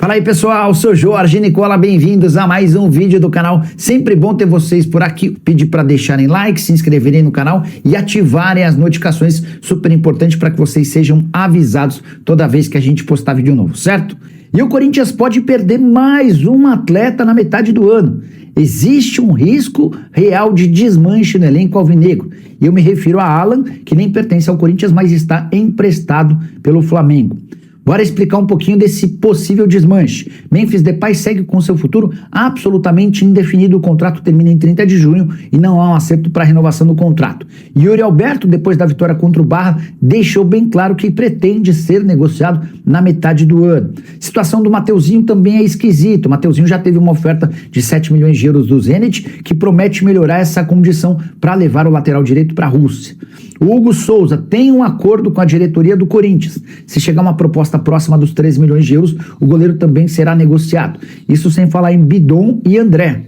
Fala aí pessoal, sou Jorge Nicola, bem-vindos a mais um vídeo do canal. Sempre bom ter vocês por aqui. Pedir para deixarem like, se inscreverem no canal e ativarem as notificações, super importante para que vocês sejam avisados toda vez que a gente postar vídeo novo, certo? E o Corinthians pode perder mais um atleta na metade do ano. Existe um risco real de desmanche no elenco alvinegro. E eu me refiro a Alan, que nem pertence ao Corinthians, mas está emprestado pelo Flamengo. Bora explicar um pouquinho desse possível desmanche. Memphis Depay segue com seu futuro absolutamente indefinido. O contrato termina em 30 de junho e não há um acerto para a renovação do contrato. Yuri Alberto, depois da vitória contra o Barra, deixou bem claro que pretende ser negociado na metade do ano. A situação do Mateuzinho também é esquisita. O Mateuzinho já teve uma oferta de 7 milhões de euros do Zenit, que promete melhorar essa condição para levar o lateral direito para a Rússia. O Hugo Souza tem um acordo com a diretoria do Corinthians. Se chegar uma proposta próxima dos 3 milhões de euros, o goleiro também será negociado. Isso sem falar em Bidon e André,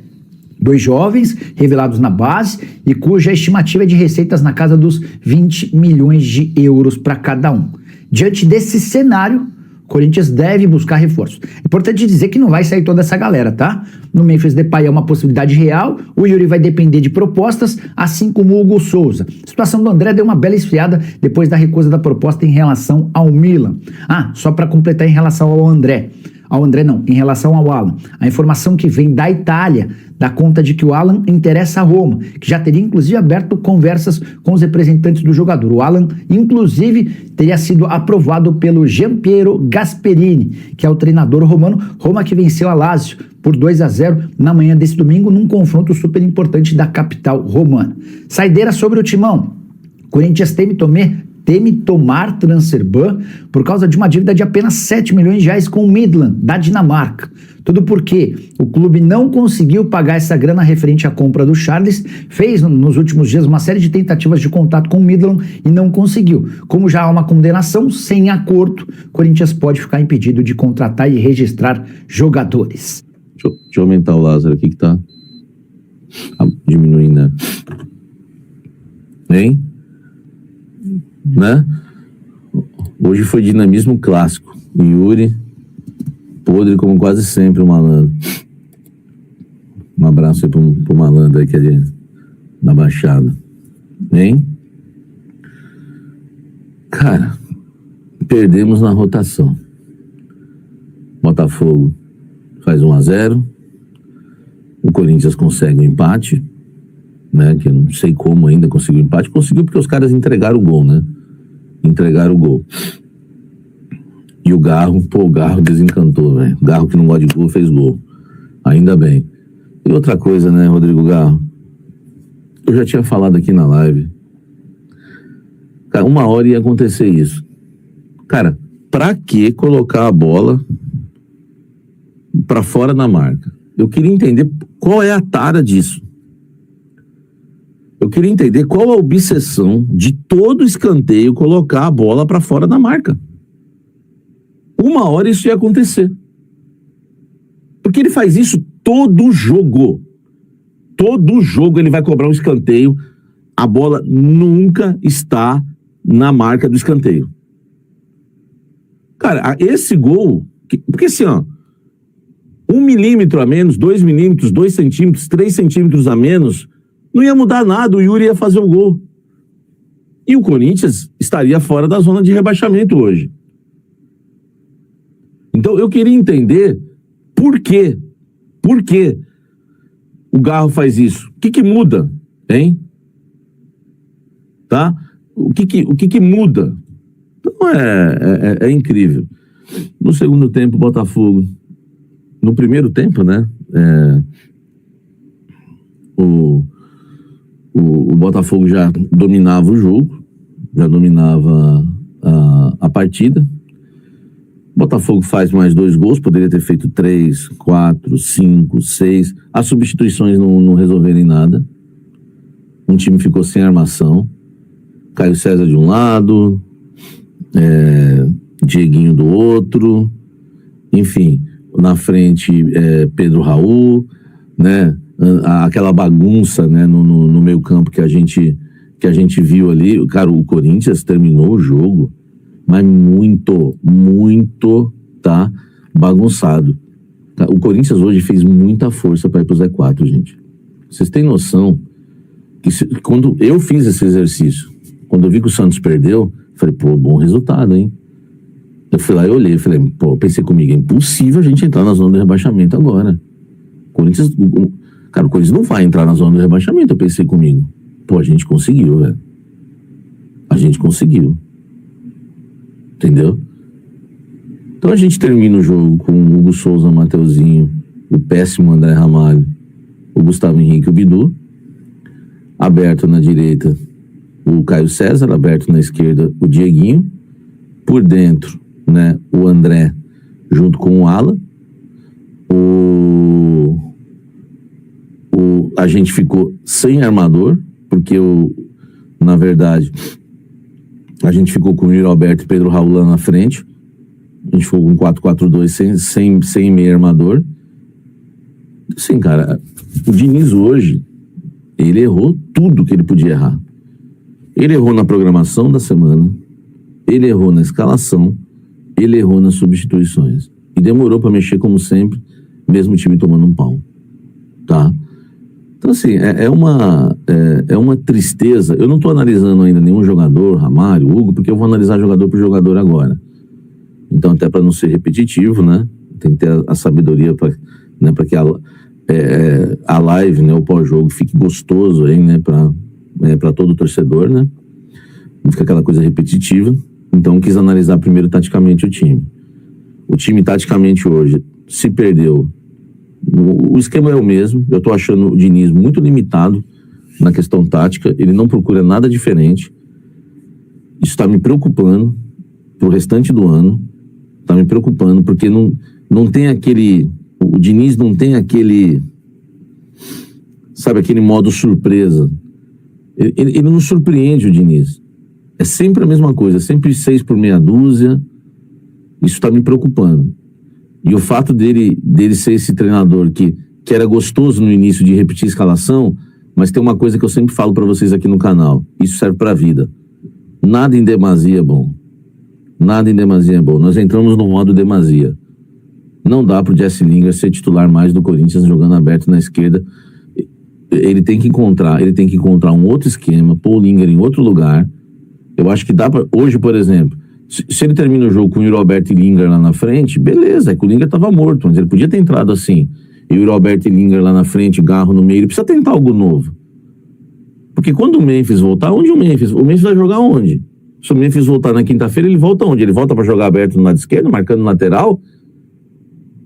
dois jovens revelados na base e cuja estimativa é de receitas na casa dos 20 milhões de euros para cada um. Diante desse cenário, o Corinthians deve buscar reforços. É importante dizer que não vai sair toda essa galera, tá? No Memphis Depay é uma possibilidade real, o Yuri vai depender de propostas, assim como o Hugo Souza. A situação do André deu uma bela esfriada depois da recusa da proposta em relação ao Milan. Só para completar em relação ao André. Em relação ao Alan. A informação que vem da Itália dá conta de que o Alan interessa a Roma, que já teria inclusive aberto conversas com os representantes do jogador. O Alan, inclusive, teria sido aprovado pelo Giampiero Gasperini, que é o treinador romano. Roma que venceu a Lazio por 2-0 na manhã desse domingo, num confronto super importante da capital romana. Saideira sobre o timão. Corinthians teme tomar transfer ban por causa de uma dívida de apenas 7 milhões de reais com o Midland, da Dinamarca. Tudo porque o clube não conseguiu pagar essa grana referente à compra do Charles, fez nos últimos dias uma série de tentativas de contato com o Midland e não conseguiu. Como já há uma condenação, sem acordo, o Corinthians pode ficar impedido de contratar e registrar jogadores. Deixa eu aumentar o Lázaro aqui que tá diminuindo, né? Hein? Né? Hoje foi dinamismo clássico. Yuri, podre como quase sempre o malandro. Um abraço aí pro malandro aí que é da Baixada. Hein? Cara, perdemos na rotação. Botafogo faz 1-0. O Corinthians consegue um empate, né? Que eu não sei como ainda conseguiu o empate. Conseguiu porque os caras entregaram o gol, né? Entregaram o gol. E o Garro desencantou, velho. O Garro que não gosta de gol fez gol. Ainda bem. E outra coisa, né, Rodrigo Garro? Eu já tinha falado aqui na live. Cara, uma hora ia acontecer isso. Cara, pra que colocar a bola pra fora da marca? Eu queria entender qual é a tara disso. Eu queria entender qual a obsessão de todo escanteio colocar a bola para fora da marca. Uma hora isso ia acontecer. Porque ele faz isso todo jogo. Todo jogo ele vai cobrar um escanteio. A bola nunca está na marca do escanteio. Cara, esse gol... Porque assim, ó... 1 milímetro a menos, 2 milímetros, 2 centímetros, 3 centímetros a menos... Não ia mudar nada, o Yuri ia fazer o gol. E o Corinthians estaria fora da zona de rebaixamento hoje. Então eu queria entender por quê. Por que o Garro faz isso? O que muda, hein? Tá? O que muda? Então é incrível. No segundo tempo, o Botafogo... No primeiro tempo, né? O Botafogo já dominava o jogo, já dominava a partida. O Botafogo faz mais 2 gols, poderia ter feito 3, 4, 5, 6. As substituições não resolverem nada. Um time ficou sem armação. Caio César de um lado, Dieguinho do outro. Enfim, na frente Pedro Raul, né? Aquela bagunça, né, no meio campo que a gente viu ali. Cara, o Corinthians terminou o jogo, mas muito, tá? bagunçado. O Corinthians hoje fez muita força para ir pro Z4, gente. Vocês têm noção que quando eu fiz esse exercício, quando eu vi que o Santos perdeu, falei, pô, bom resultado, hein? Eu fui lá e olhei, falei, pô, pensei comigo, é impossível a gente entrar na zona do rebaixamento agora. O Corinthians não vai entrar na zona do rebaixamento, eu pensei comigo. Pô, a gente conseguiu, velho. A gente conseguiu. Entendeu? Então a gente termina o jogo com o Hugo Souza, Mateuzinho, o péssimo André Ramalho, o Gustavo Henrique e o Bidu. Aberto na direita, o Caio César. Aberto na esquerda, o Dieguinho. Por dentro, né, o André, junto com o Alan. A gente ficou sem armador, porque na verdade a gente ficou com o Yuri Alberto e Pedro Raul lá na frente. A gente ficou com 4-4-2 sem meio armador. Assim, cara, o Diniz hoje, ele errou tudo que ele podia errar. Ele errou na programação da semana, ele errou na escalação, ele errou nas substituições. E demorou para mexer, como sempre, mesmo o time tomando um pau. Tá? Então, assim, é uma tristeza. Eu não estou analisando ainda nenhum jogador, Ramalho, Hugo, porque eu vou analisar jogador por jogador agora. Então, até para não ser repetitivo, né? Tem que ter a sabedoria para, né, que a live, né, o pós-jogo, fique gostoso aí, né, para todo torcedor, né? Não fica aquela coisa repetitiva. Então, quis analisar primeiro taticamente o time. O time, taticamente, hoje, se perdeu. O esquema é o mesmo. Eu estou achando o Diniz muito limitado na questão tática. Ele não procura nada diferente. Isso está me preocupando pro restante do ano. Está me preocupando porque não tem aquele... O Diniz não tem aquele... Sabe, aquele modo surpresa. Ele não surpreende o Diniz. É sempre a mesma coisa. Sempre 6 por meia dúzia. Isso está me preocupando. E o fato dele ser esse treinador que era gostoso no início de repetir a escalação, mas tem uma coisa que eu sempre falo para vocês aqui no canal. Isso serve para a vida. Nada em demasia é bom. Nada em demasia é bom. Nós entramos no modo demasia. Não dá pro Jesse Lingard ser titular mais do Corinthians jogando aberto na esquerda. Ele tem que encontrar um outro esquema, pôr o Lingard em outro lugar. Eu acho que dá para... Hoje, por exemplo, se ele termina o jogo com o Yuri Alberto e Lingard lá na frente, beleza, é que o Lingard estava morto, mas ele podia ter entrado assim. E o Yuri Alberto e Lingard lá na frente, Garro no meio, ele precisa tentar algo novo. Porque quando o Memphis voltar, onde o Memphis vai jogar onde? Se o Memphis voltar na quinta-feira, ele volta onde? Ele volta para jogar aberto no lado esquerdo, marcando lateral,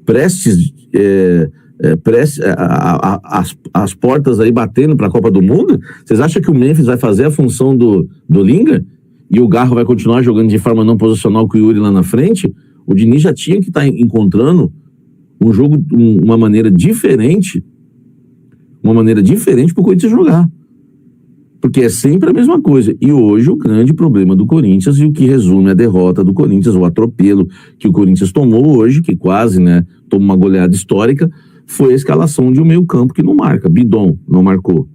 prestes as portas aí batendo para a Copa do Mundo? Vocês acham que o Memphis vai fazer a função do Lingard? E o Garro vai continuar jogando de forma não posicional com o Yuri lá na frente? O Diniz já tinha que estar encontrando um jogo, uma maneira diferente para o Corinthians jogar. Porque é sempre a mesma coisa. E hoje o grande problema do Corinthians, e o que resume a derrota do Corinthians, o atropelo que o Corinthians tomou hoje, que quase, né, tomou uma goleada histórica, foi a escalação de um meio campo que não marca. Bidon não marcou.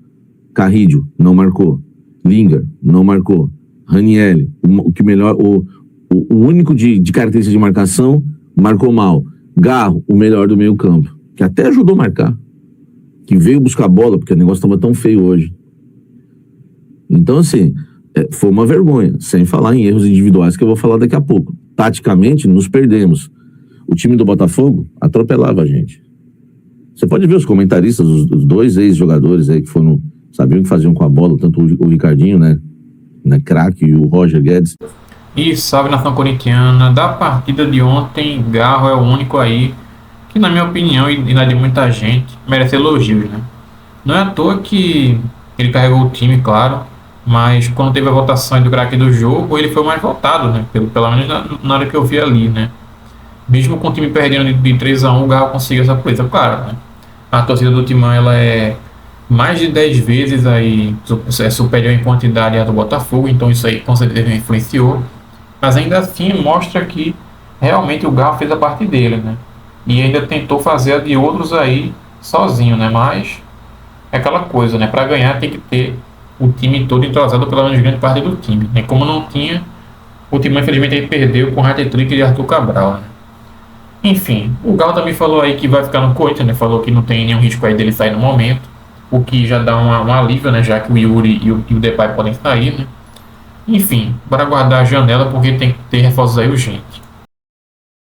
Carrídio não marcou. Lingard não marcou. Ranieri, o único de característica de marcação, marcou mal. Garro, o melhor do meio campo, que até ajudou a marcar, que veio buscar a bola, porque o negócio estava tão feio hoje. Então, assim, foi uma vergonha, sem falar em erros individuais, que eu vou falar daqui a pouco. Taticamente, nos perdemos. O time do Botafogo atropelava a gente. Você pode ver os comentaristas, os dois ex-jogadores aí que sabiam o que faziam com a bola, tanto o Ricardinho, né, craque, e o Roger Guedes. E salve, nação corintiana. Da partida de ontem, Garro é o único aí que, na minha opinião e na de muita gente, merece elogios, né? Não é à toa que ele carregou o time, claro, mas quando teve a votação do craque do jogo, ele foi o mais votado, né? Pelo menos na hora que eu vi ali, né? Mesmo com o time perdendo de 3-1, o Garro conseguiu essa coisa, claro, né? A torcida do Timão, ela é mais de 10 vezes aí superior em quantidade à do Botafogo, então isso aí com certeza influenciou, mas ainda assim mostra que realmente o Garro fez a parte dele, né? E ainda tentou fazer a de outros aí sozinho, né? Mas é aquela coisa, né? Para ganhar tem que ter o time todo entrosado, pelo menos grande parte do time, né? Como não tinha, o time infelizmente aí perdeu com o hat-trick de Arthur Cabral, né? Enfim, o Gal também falou aí que vai ficar no Corinthians, né? Falou que não tem nenhum risco aí dele sair no momento, o que já dá um alívio, né? Já que o Yuri e o Depay podem sair, né? Enfim, para guardar a janela, porque tem que ter reforços aí urgentes.